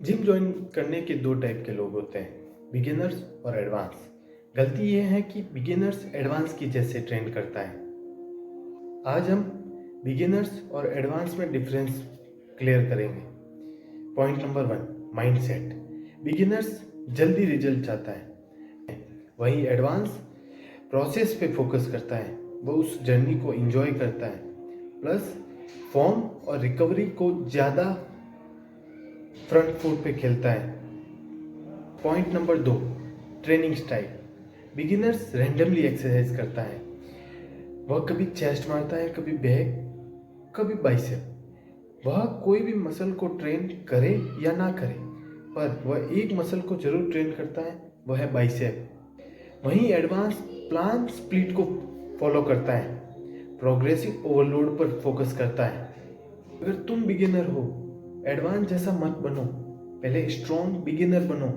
Gym join करने के दो टाइप के लोग होते हैं, बिगिनर्स और एडवांस। गलती ये है कि बिगिनर्स एडवांस की जैसे ट्रेंड करता है। आज हम बिगिनर्स और एडवांस में डिफरेंस क्लियर करेंगे। Point number 1, mindset. बिगिनर्स जल्दी रिजल्ट चाहता है, वहीं एडवांस प्रोसेस पे फोकस करता है। वो उस जर्नी को एंजॉय करता है, प्लस फॉर्म और रिकवरी को ज़्यादा फ्रंट फुट पे खेलता है। Point number 2, training style. Beginners randomly exercise करता है। वह कभी चेस्ट मारता है, कभी बैक, कभी बाइसेप। वह कोई भी मसल को ट्रेन करे या ना करे, पर वह एक मसल को जरूर ट्रेन करता है, वह है बाइसेप। वहीं एडवांस प्लान स्प्लिट को फॉलो करता है, प्रोग्रेसिव ओवरलोड पर फोकस करता है। अगर तुम बिगिनर हो, एडवांस जैसा मत बनो, पहले स्ट्रॉन्ग बिगिनर बनो।